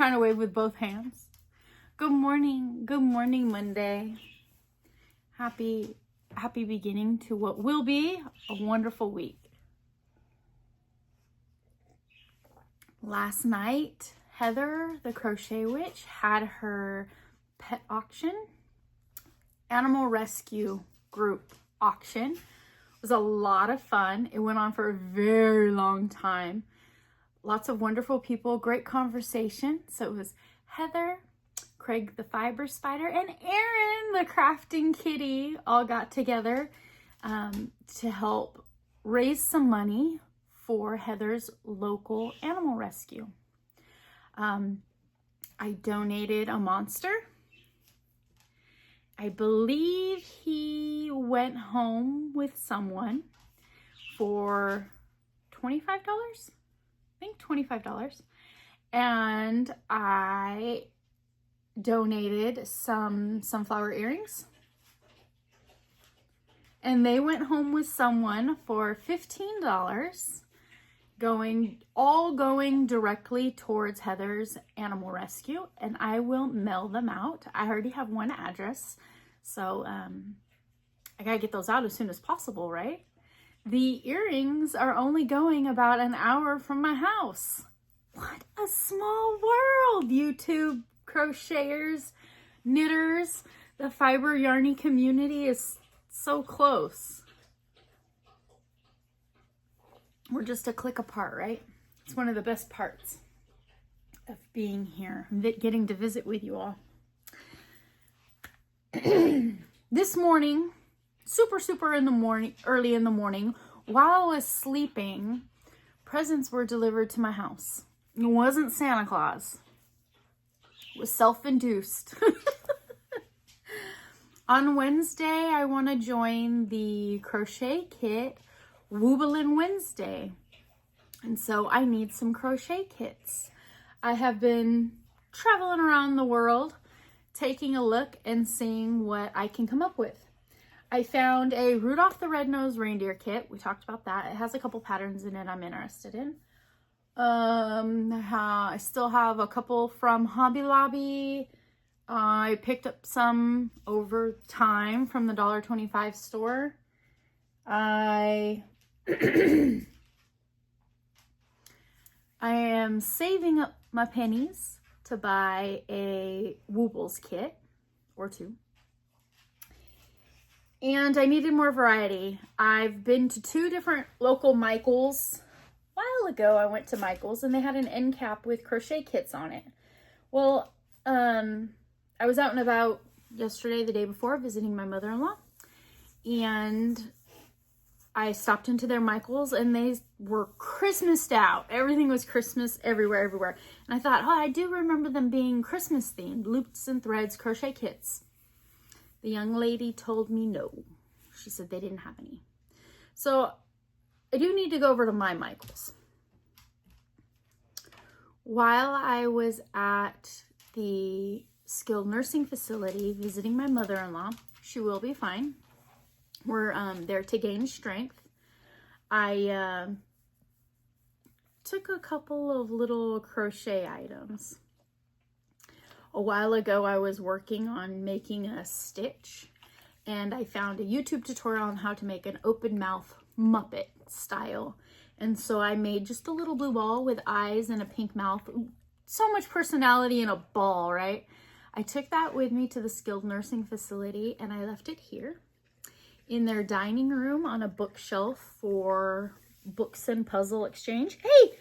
trying to wave with both hands. Good morning Monday. Happy beginning to what will be a wonderful week. Last night, Heather, the Crochet Witch, had her pet auction, animal rescue group auction. It was a lot of fun. It went on for a very long time. Lots of wonderful people, great conversation. So it was Heather, Craig the fiber spider, and Erin the crafting kitty all got together to help raise some money for Heather's local animal rescue. I donated a monster. I believe he went home with someone for $25. I think $25. And I donated some sunflower earrings. And they went home with someone for $15, going directly towards Heather's animal rescue, and I will mail them out. I already have one address, so I gotta get those out as soon as possible, right? The earrings are only going about an hour from my house. What a small world, YouTube crocheters, knitters. The fiber yarny community is so close. We're just a click apart, right? It's one of the best parts of being here, getting to visit with you all. This morning, super in the morning, early in the morning, while I was sleeping, presents were delivered to my house. It wasn't Santa Claus. It was self-induced. On Wednesday, I want to join the crochet kit Wooblin' Wednesday. And so I need some crochet kits. I have been traveling around the world, taking a look and seeing what I can come up with. I found a Rudolph the Red-Nosed Reindeer kit. We talked about that. It has a couple patterns in it I'm interested in. I still have a couple from Hobby Lobby. I picked up some over time from the $1.25 store. I am saving up my pennies to buy a Woobles kit or two. And I needed more variety. I've been to two different local Michaels. A while ago, I went to Michael's and they had an end cap with crochet kits on it. Well, I was out and about yesterday, the day before, visiting my mother-in-law. And I stopped into their Michael's and they were Christmased out. Everything was Christmas everywhere. And I thought, oh, I do remember them being Christmas themed, loops and threads crochet kits. The young lady told me no. She said they didn't have any. So I do need to go over to my Michael's. While I was at the skilled nursing facility visiting my mother-in-law, she will be fine. We're there to gain strength. I took a couple of little crochet items. A while ago, I was working on making a stitch, and I found a YouTube tutorial on how to make an open mouth Muppet style. And so I made just a little blue ball with eyes and a pink mouth. So much personality in a ball, right? I took that with me to the skilled nursing facility, and I left it here in their dining room on a bookshelf for books and puzzle exchange. Hey!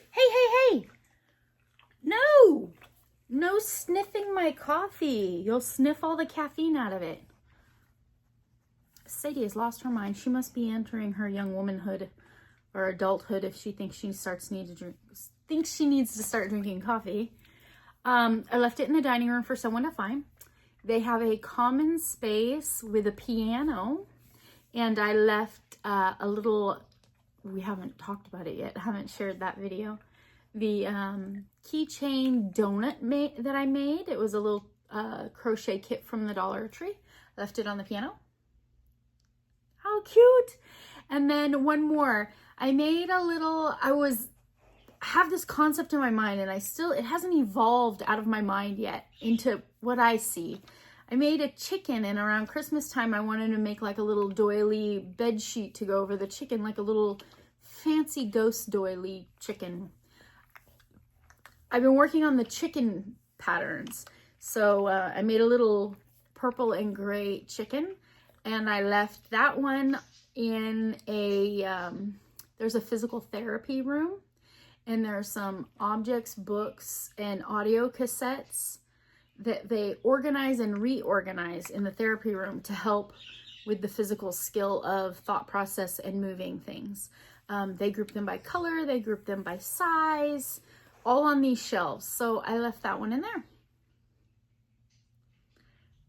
No sniffing my coffee. You'll sniff all the caffeine out of it. Sadie has lost her mind. She must be entering her young womanhood or adulthood if she thinks she needs to start drinking coffee. I left it in the dining room for someone to find. They have a common space with a piano. And I left a little, we haven't talked about it yet, I haven't shared that video. The keychain donut that I made, it was a little crochet kit from the Dollar Tree. Left it on the piano. How cute! And then one more. I made a little, have this concept in my mind, and it hasn't evolved out of my mind yet into what I see. I made a chicken, and around Christmas time, I wanted to make like a little doily bed sheet to go over the chicken, like a little fancy ghost doily chicken. I've been working on the chicken patterns. So I made a little purple and gray chicken, and I left that one in there's a physical therapy room, and there's some objects, books, and audio cassettes that they organize and reorganize in the therapy room to help with the physical skill of thought process and moving things. They group them by color, they group them by size, all on these shelves. So I left that one in there.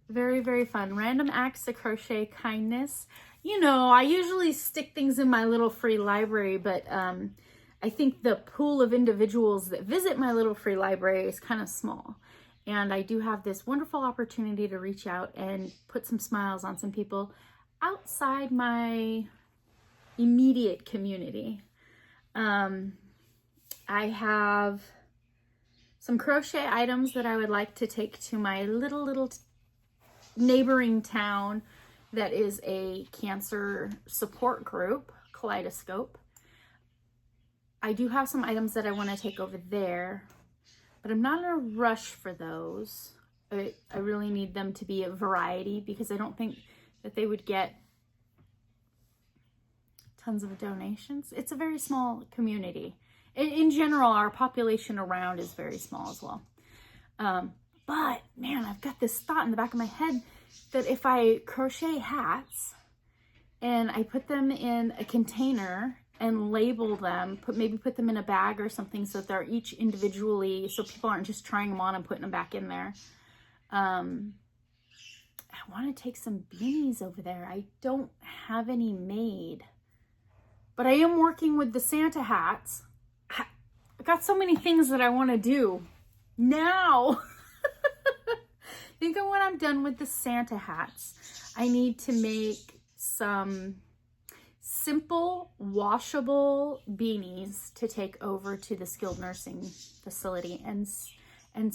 Very, very fun. Random acts of crochet kindness. You know, I usually stick things in my little free library, but I think the pool of individuals that visit my little free library is kind of small. And I do have this wonderful opportunity to reach out and put some smiles on some people outside my immediate community. I have some crochet items that I would like to take to my little neighboring town that is a cancer support group, Kaleidoscope. I do have some items that I want to take over there, but I'm not in a rush for those. I really need them to be a variety because I don't think that they would get tons of donations. It's a very small community. In general, our population around is very small as well. But man, I've got this thought in the back of my head that if I crochet hats and I put them in a container and label them, maybe put them in a bag or something so that they're each individually, so people aren't just trying them on and putting them back in there. I want to take some beanies over there. I don't have any made, but I am working with the Santa hats. I've got so many things that I want to do now. I think when I'm done with the Santa hats, I need to make some simple washable beanies to take over to the skilled nursing facility and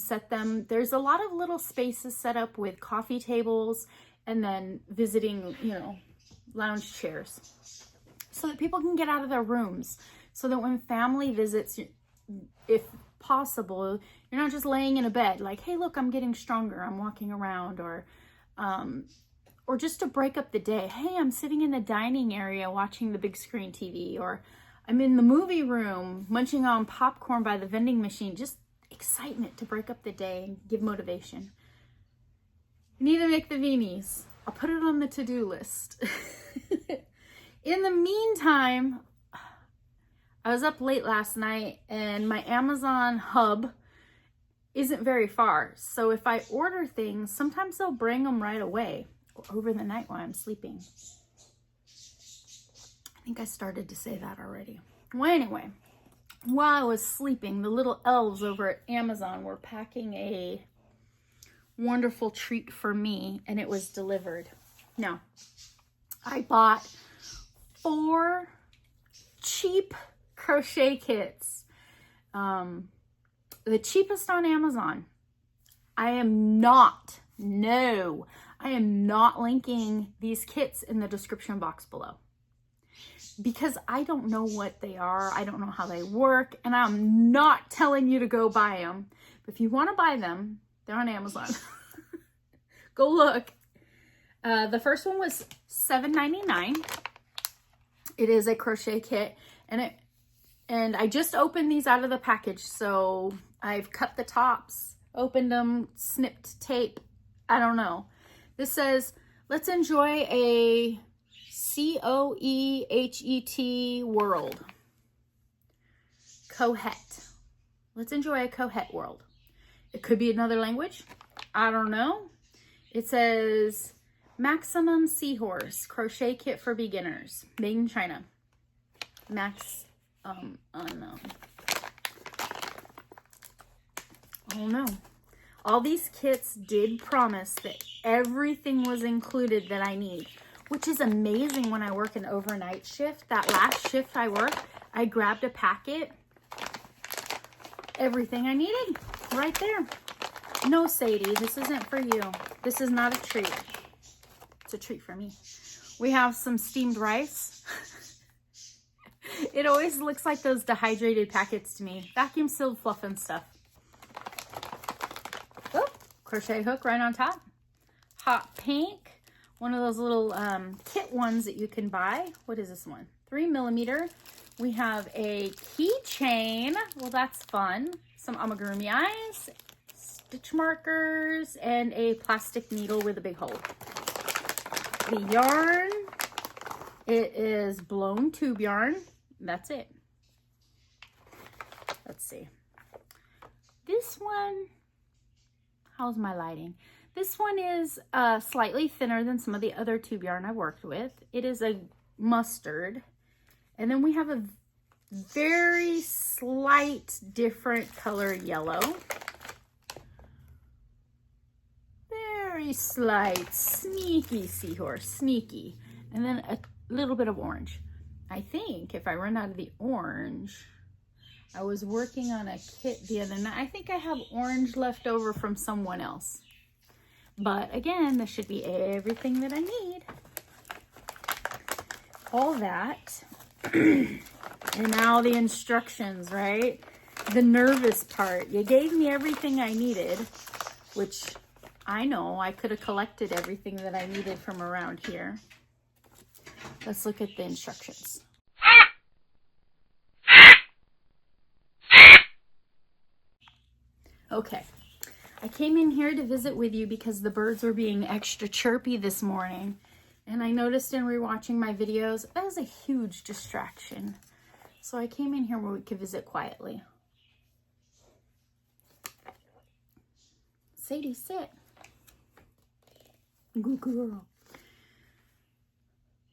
set them. There's a lot of little spaces set up with coffee tables and then visiting, lounge chairs so that people can get out of their rooms, so that when family visits, if possible, you're not just laying in a bed like, hey, look, I'm getting stronger, I'm walking around, or just to break up the day. Hey, I'm sitting in the dining area watching the big screen TV, or I'm in the movie room munching on popcorn by the vending machine. Just excitement to break up the day and give motivation. I need to make the beanies. I'll put it on the to-do list. In the meantime, I was up late last night and my Amazon hub isn't very far. So if I order things, sometimes they'll bring them right away or over the night while I'm sleeping. I think I started to say that already. Well, anyway, while I was sleeping, the little elves over at Amazon were packing a wonderful treat for me, and it was delivered. Now, I bought 4 cheap crochet kits, the cheapest on Amazon. I am not linking these kits in the description box below because I don't know what they are. I don't know how they work, and I'm not telling you to go buy them. But if you want to buy them, they're on Amazon. Go look. The first one was $7.99. It is a crochet kit, and I just opened these out of the package, so I've cut the tops, opened them, snipped tape. I don't know. This says, let's enjoy a COEHET world. Cohet. Let's enjoy a Cohet world. It could be another language. I don't know. It says Maximum Seahorse crochet kit for beginners, made in China. Unknown. Oh no. All these kits did promise that everything was included that I need, which is amazing when I work an overnight shift. That last shift I worked, I grabbed a packet everything I needed right there. No, Sadie, this isn't for you. This is not a treat. It's a treat for me. We have some steamed rice. It always looks like those dehydrated packets to me. Vacuum sealed fluff and stuff. Oh, crochet hook right on top. Hot pink. One of those little kit ones that you can buy. What is this one? 3mm. We have a keychain. Well, that's fun. Some amigurumi eyes, stitch markers, and a plastic needle with a big hole. The yarn, it is blown tube yarn. That's it. Let's see. This one, how's my lighting? This one is slightly thinner than some of the other tube yarn I worked with. It is a mustard. And then we have a very slight different color yellow. Very slight, sneaky seahorse, sneaky. And then a little bit of orange. I think if I run out of the orange, I was working on a kit the other night. I think I have orange left over from someone else. But again, this should be everything that I need. All that. And now the instructions, right? The nervous part. You gave me everything I needed, which I know I could have collected everything that I needed from around here. Let's look at the instructions. Okay, I came in here to visit with you because the birds were being extra chirpy this morning. And I noticed in rewatching my videos, that was a huge distraction. So I came in here where we could visit quietly. Sadie, sit. Good girl.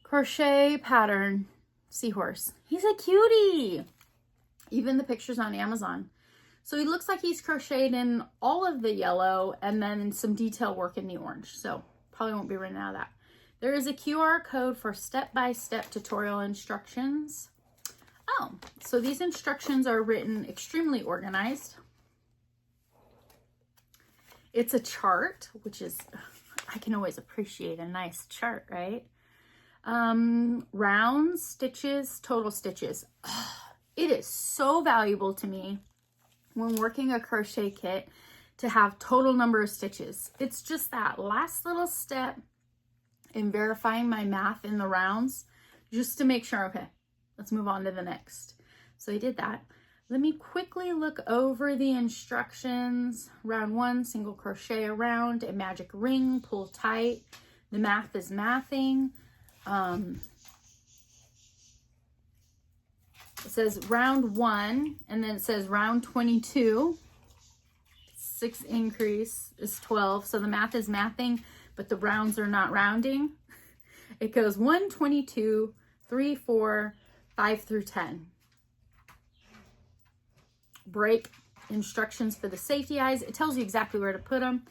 Crochet pattern, seahorse. He's a cutie. Even the pictures on Amazon. So he looks like he's crocheted in all of the yellow and then some detail work in the orange. So probably won't be running out of that. There is a QR code for step-by-step tutorial instructions. Oh, so these instructions are written extremely organized. It's a chart, which is, I can always appreciate a nice chart, right? Rounds, stitches, total stitches. Oh, it is so valuable to me when working a crochet kit to have total number of stitches. It's just that last little step in verifying my math in the rounds just to make sure, okay, let's move on to the next. So I did that. Let me quickly look over the instructions. Round 1, single crochet around, a magic ring, pull tight. The math is mathing. It says round 1, and then it says round 22. 6 increase is 12. So the math is mathing, but the rounds are not rounding. It goes 1, 22, 3, 4, 5 through 10. Break, instructions for the safety eyes. It tells you exactly where to put them.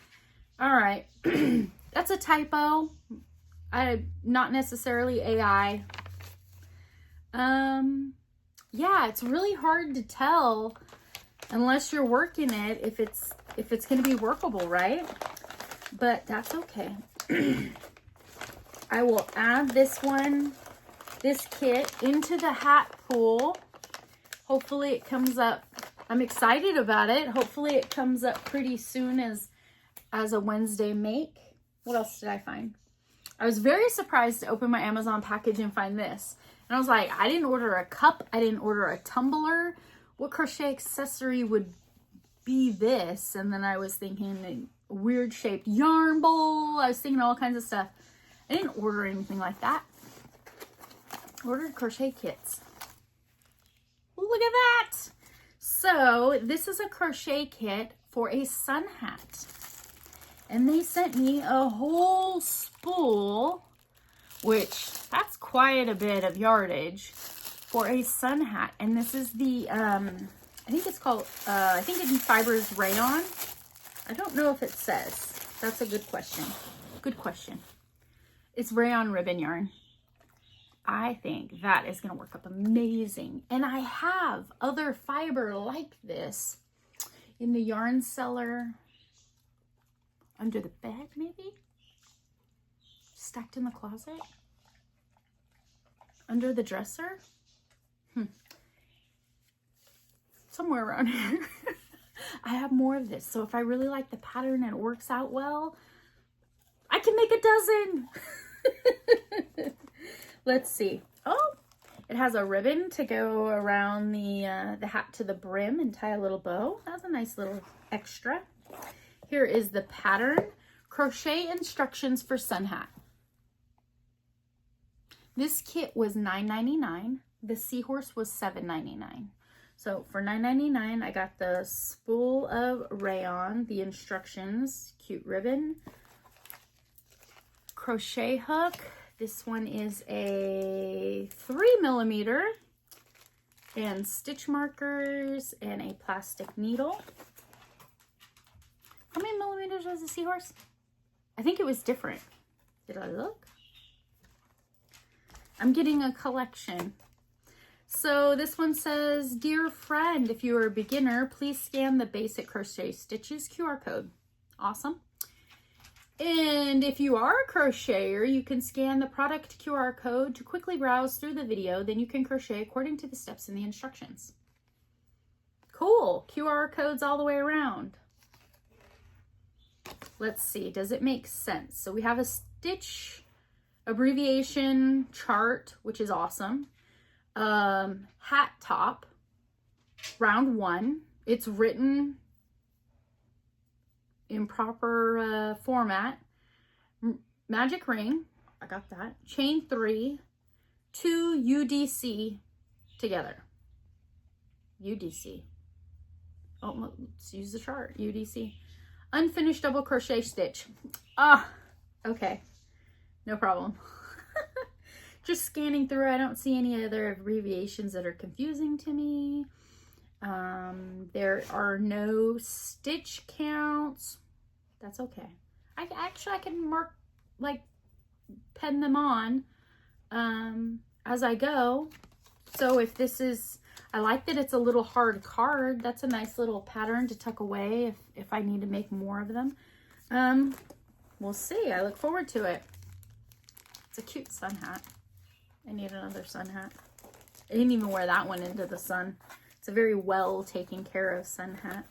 All right. That's a typo. Not necessarily AI. Yeah, it's really hard to tell unless you're working it if it's going to be workable, right? But that's okay. I will add this kit into the hat pool. Hopefully it comes up. I'm excited about it. Hopefully it comes up pretty soon as a Wednesday make. What else did I find? I was very surprised to open my Amazon package and find this. And I was like, I didn't order a cup. I didn't order a tumbler. What crochet accessory would be this? And then I was thinking a weird shaped yarn bowl. I was thinking all kinds of stuff. I didn't order anything like that. I ordered crochet kits. Look at that. So this is a crochet kit for a sun hat. And they sent me a whole spool, which that's quite a bit of yardage for a sun hat. And this is the, I think it's called, I think it's Fibers Rayon. I don't know if it says. That's a good question. Good question. It's rayon ribbon yarn. I think that is going to work up amazing. And I have other fiber like this in the yarn cellar, under the bed maybe, stacked in the closet, under the dresser, somewhere around here. I have more of this, so if I really like the pattern and it works out well, I can make a dozen. Let's see. Oh, it has a ribbon to go around the hat to the brim and tie a little bow. That's a nice little extra. Here is the pattern. Crochet instructions for sun hat. This kit was $9.99. The seahorse was $7.99. So for $9.99, I got the spool of rayon, the instructions, cute ribbon, crochet hook. This one is a 3mm, and stitch markers and a plastic needle. How many millimeters was the seahorse? I think it was different. Did I look? I'm getting a collection. So this one says, dear friend, if you are a beginner, please scan the basic crochet stitches QR code. Awesome. And if you are a crocheter, you can scan the product QR code to quickly browse through the video. Then you can crochet according to the steps in the instructions. Cool. QR codes all the way around. Let's see. Does it make sense? So we have a stitch abbreviation chart, which is awesome. Hat top, round 1. It's written in proper format. Magic ring, I got that. Chain 3, 2 UDC together. UDC. Oh, let's use the chart. UDC. Unfinished double crochet stitch. Okay. No problem. Just scanning through, I don't see any other abbreviations that are confusing to me. There are no stitch counts. That's okay. I can mark, like, pen them on as I go. So if this is, I like that it's a little hard card. That's a nice little pattern to tuck away if I need to make more of them. We'll see. I look forward to it. It's a cute sun hat. I need another sun hat. I didn't even wear that one into the sun. It's a very well taken care of sun hat.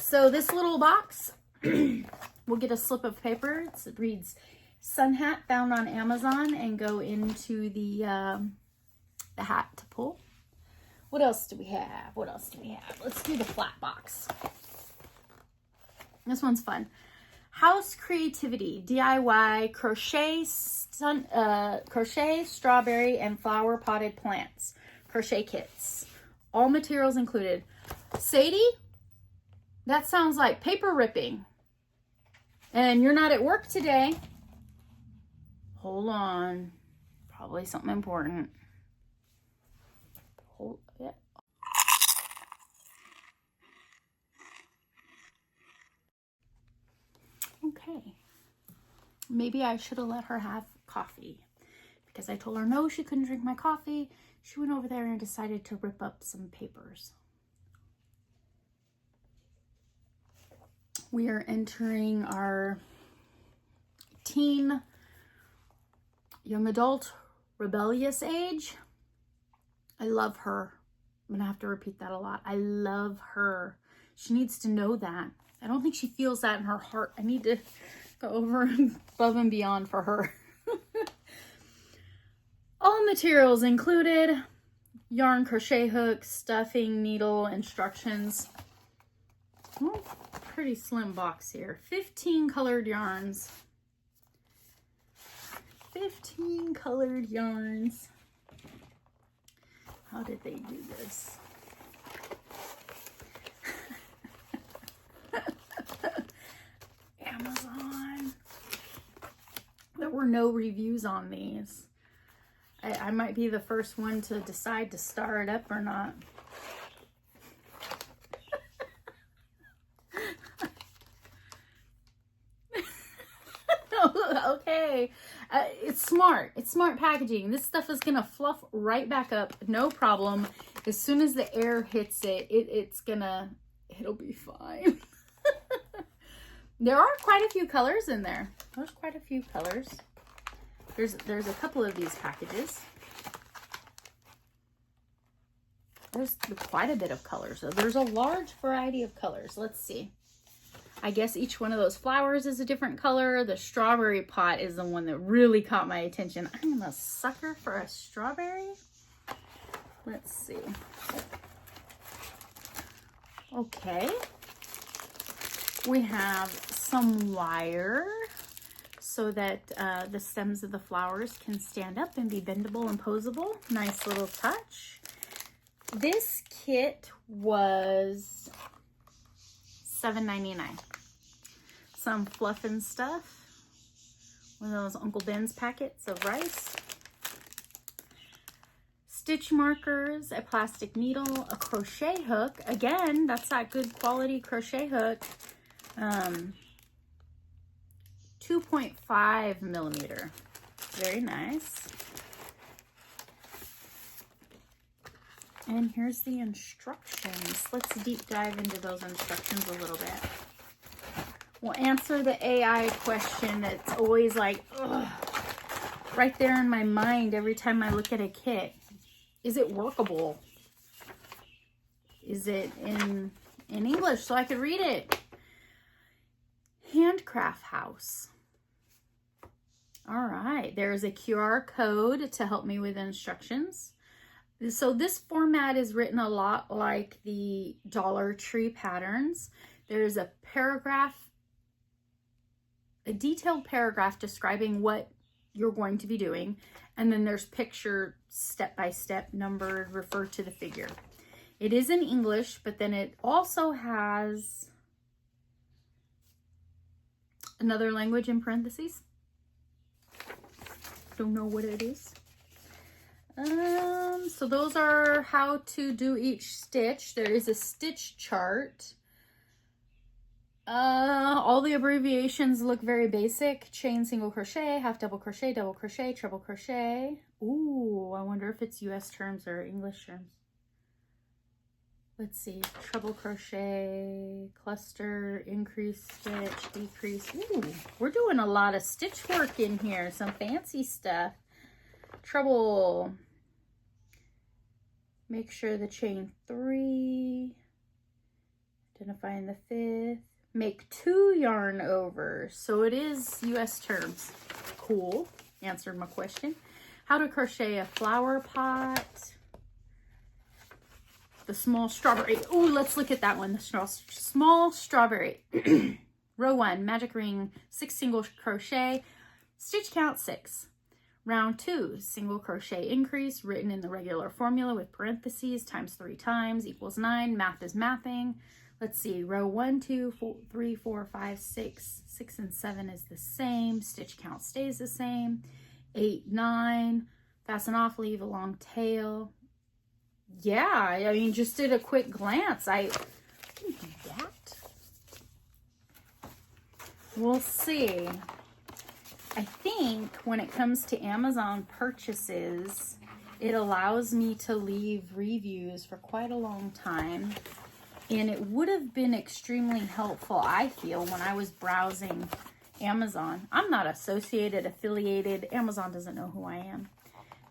So this little box, we'll get a slip of paper. It reads sun hat, found on Amazon, and go into the hat to pull. What else do we have? What else do we have? Let's do the flat box. This one's fun. House Creativity, DIY, crochet, strawberry, and flower potted plants. Crochet kits. All materials included. Sadie, that sounds like paper ripping. And you're not at work today. Hold on. Probably something important. Yeah. Okay. Maybe I should have let her have coffee, because I told her no, she couldn't drink my coffee. She went over there and decided to rip up some papers. We are entering our teen, young adult, rebellious age. I love her. I'm gonna have to repeat that a lot. I love her. She needs to know that. I don't think she feels that in her heart. I need to go over and above and beyond for her. All materials included: yarn, crochet hook, stuffing, needle, instructions. Oh, pretty slim box here. 15 colored yarns. 15 colored yarns. How did they do this? Amazon. There were no reviews on these. I might be the first one to decide to star it up or not. Okay. It's smart. It's smart packaging. This stuff is going to fluff right back up. No problem. As soon as the air hits it, it'll be fine. There are quite a few colors in there. There's quite a few colors. There's a couple of these packages. There's quite a bit of colors. So there's a large variety of colors. Let's see. I guess each one of those flowers is a different color. The strawberry pot is the one that really caught my attention. I'm a sucker for a strawberry. Let's see. Okay. We have some wire so that the stems of the flowers can stand up and be bendable and posable. Nice little touch. This kit was $7.99. Some fluff and stuff. One of those Uncle Ben's packets of rice. Stitch markers, a plastic needle, a crochet hook. Again, that's that good quality crochet hook. 2.5 millimeter. Very nice. And here's the instructions. Let's deep dive into those instructions a little bit. We'll answer the AI question that's always like, ugh, right there in my mind every time I look at a kit. Is it workable? Is it in English so I could read it? Handcraft house. All right, there's a QR code to help me with instructions. So this format is written a lot like the Dollar Tree patterns. There's a paragraph, a detailed paragraph describing what you're going to be doing. And then there's picture step-by-step numbered, refer to the figure. It is in English, but then it also has another language in parentheses. Don't know what it is. So those are how to do each stitch. There is a stitch chart. All the abbreviations look very basic. Chain, single crochet, half double crochet, treble crochet. Ooh, I wonder if it's US terms or English terms. Let's see, treble crochet, cluster, increase stitch, decrease. Ooh, we're doing a lot of stitch work in here, some fancy stuff. Treble, make sure the chain 3, identifying the 5th, make 2 yarn overs. So it is US terms. Cool, answered my question. How to crochet a flower pot. The small strawberry. Oh, let's look at that one. The small strawberry. Row 1, magic ring, 6 single crochet, stitch count 6. Round 2, single crochet increase, written in the regular formula with parentheses, times 3 times equals 9. Math is mathing. Let's see, row 1, 2, 3, 4, 5, 6. 6 and 7 is the same. Stitch count stays the same. 8, 9. Fasten off, leave a long tail. Yeah, I mean, just at a quick glance, I can do that. We'll see. I think when it comes to Amazon purchases, it allows me to leave reviews for quite a long time. And it would have been extremely helpful, I feel, when I was browsing Amazon. I'm not associated, affiliated. Amazon doesn't know who I am.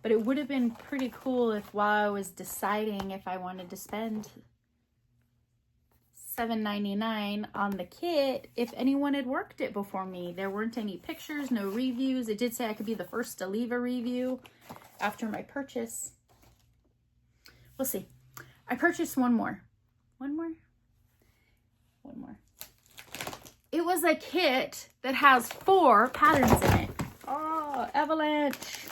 But it would have been pretty cool if while I was deciding if I wanted to spend $7.99 on the kit, if anyone had worked it before me. There weren't any pictures, no reviews. It did say I could be the first to leave a review after my purchase. We'll see. I purchased one more. One more? One more. It was a kit that has 4 patterns in it. Oh, avalanche.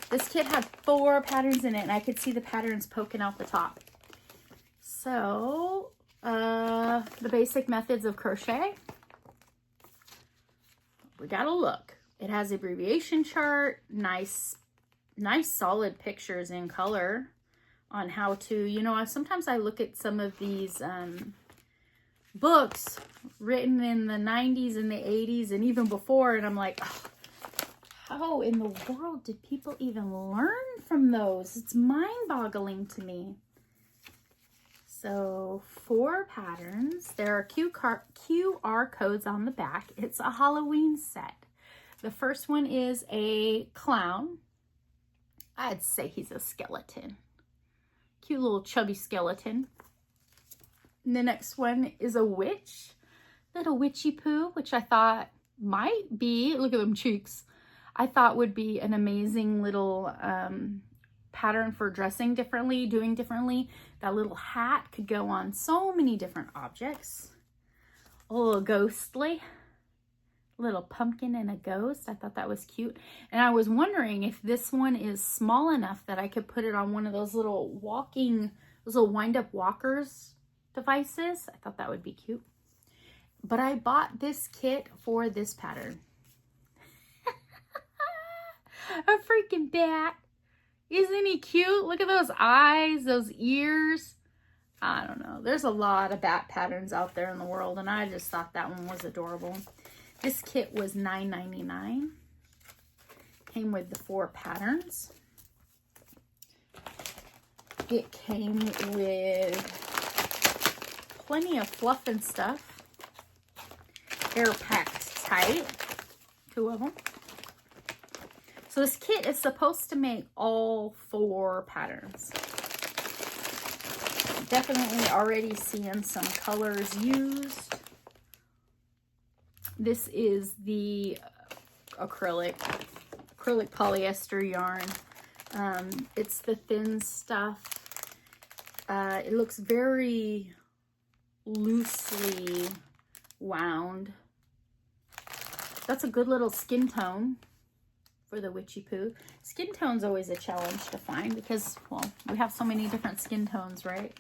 This kit had 4 patterns in it, and I could see the patterns poking out the top. So, the basic methods of crochet. We gotta look. It has abbreviation chart, nice solid pictures in color on how to, you know, sometimes I look at some of these books written in the 90s and the 80s and even before, and I'm like, oh, how in the world did people even learn from those? It's mind-boggling to me. So 4 patterns. There are QR codes on the back. It's a Halloween set. The first one is a clown. I'd say he's a skeleton. Cute little chubby skeleton. And the next one is a witch. Little witchy poo, which I thought might be, look at them cheeks, I thought would be an amazing little pattern for dressing differently, doing differently. That little hat could go on so many different objects. A little ghostly, little pumpkin and a ghost. I thought that was cute. And I was wondering if this one is small enough that I could put it on one of those little walking, those little wind-up walkers devices. I thought that would be cute. But I bought this kit for this pattern. A freaking bat. Isn't he cute? Look at those eyes, those ears. I don't know. There's a lot of bat patterns out there in the world, and I just thought that one was adorable. This kit was $9.99. Came with the 4 patterns. It came with plenty of fluff and stuff. Air packed tight. 2 of them. So this kit is supposed to make all 4 patterns. Definitely already seeing some colors used. This is the acrylic polyester yarn. It's the thin stuff. It looks very loosely wound. That's a good little skin tone for the witchy poo. Skin tone's always a challenge to find because, well, we have so many different skin tones, right?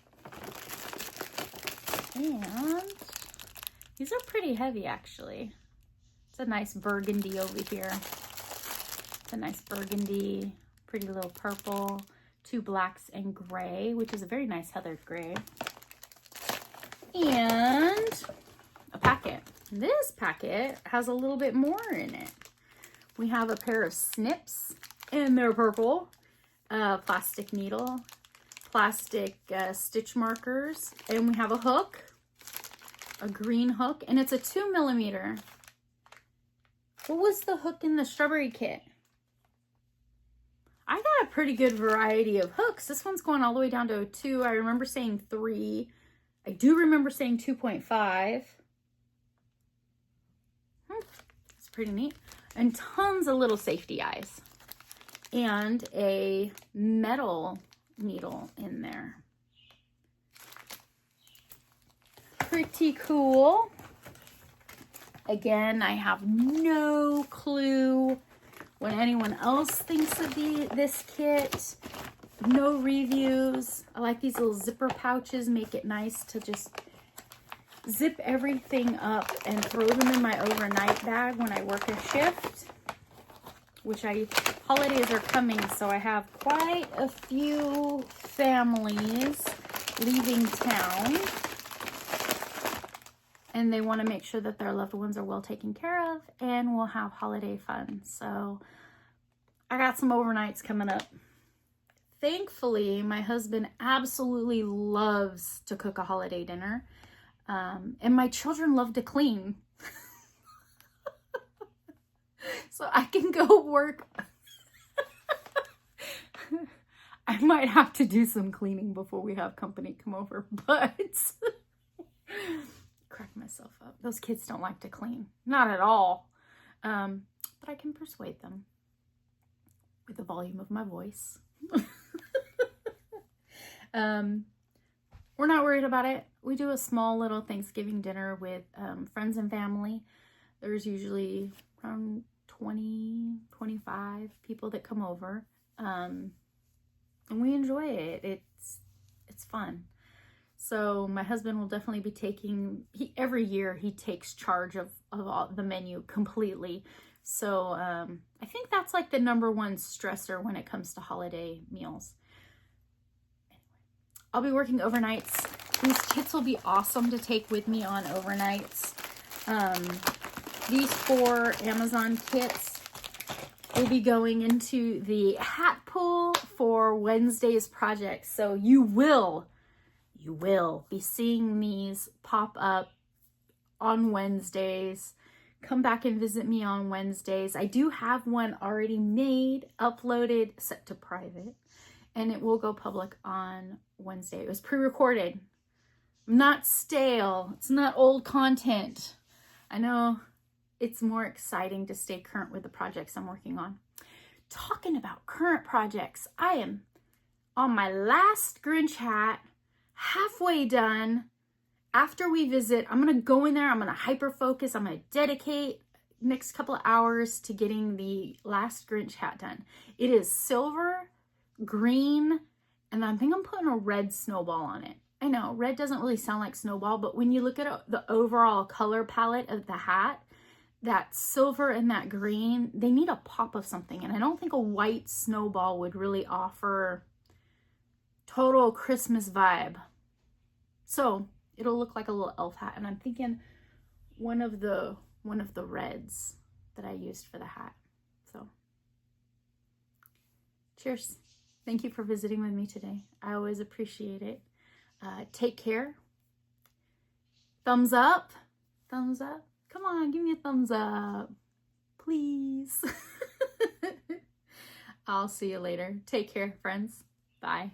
And these are pretty heavy, actually. It's a nice burgundy over here. It's a nice burgundy, pretty little purple, 2 blacks and gray, which is a very nice heathered gray. And a packet. This packet has a little bit more in it. We have a pair of snips, and they're purple, plastic needle, plastic stitch markers, and we have a hook, a green hook, and it's a 2mm. What was the hook in the strawberry kit? I got a pretty good variety of hooks. This one's going all the way down to a 2. I remember saying 3. I do remember saying 2.5. It's pretty neat. And tons of little safety eyes. And a metal needle in there. Pretty cool. Again, I have no clue what anyone else thinks of this kit. No reviews. I like these little zipper pouches. Make it nice to just zip everything up and throw them in my overnight bag when I work a shift, which holidays are coming, so I have quite a few families leaving town, and they want to make sure that their loved ones are well taken care of and will have holiday fun. So I got some overnights coming up. Thankfully, my husband absolutely loves to cook a holiday dinner. And my children love to clean. So I can go work. I might have to do some cleaning before we have company come over, but crack myself up. Those kids don't like to clean. Not at all. But I can persuade them with the volume of my voice. We're not worried about it. We do a small little Thanksgiving dinner with friends and family. There's usually around 20, 25 people that come over. And we enjoy it. It's fun. So my husband will definitely be taking, every year he takes charge of all the menu completely. So I think that's like the #1 stressor when it comes to holiday meals. I'll be working overnights. These kits will be awesome to take with me on overnights. These 4 Amazon kits we'll be going into the hat pull for Wednesday's project. So you will be seeing these pop up on Wednesdays. Come back and visit me on Wednesdays. I do have one already made, uploaded, set to private, and it will go public on Wednesday. It was pre-recorded. I'm not stale. It's not old content. I know it's more exciting to stay current with the projects I'm working on. Talking about current projects, I am on my last Grinch hat, halfway done. After we visit, I'm going to go in there, I'm going to hyper focus, I'm going to dedicate next couple of hours to getting the last Grinch hat done. It is silver, green, and I think I'm putting a red snowball on it. I know, red doesn't really sound like snowball, but when you look at the overall color palette of the hat, that silver and that green, they need a pop of something. And I don't think a white snowball would really offer total Christmas vibe. So it'll look like a little elf hat. And I'm thinking one of the reds that I used for the hat. So cheers. Thank you for visiting with me today. I always appreciate it. Take care. Thumbs up. Thumbs up. Come on, give me a thumbs up. Please. I'll see you later. Take care, friends. Bye.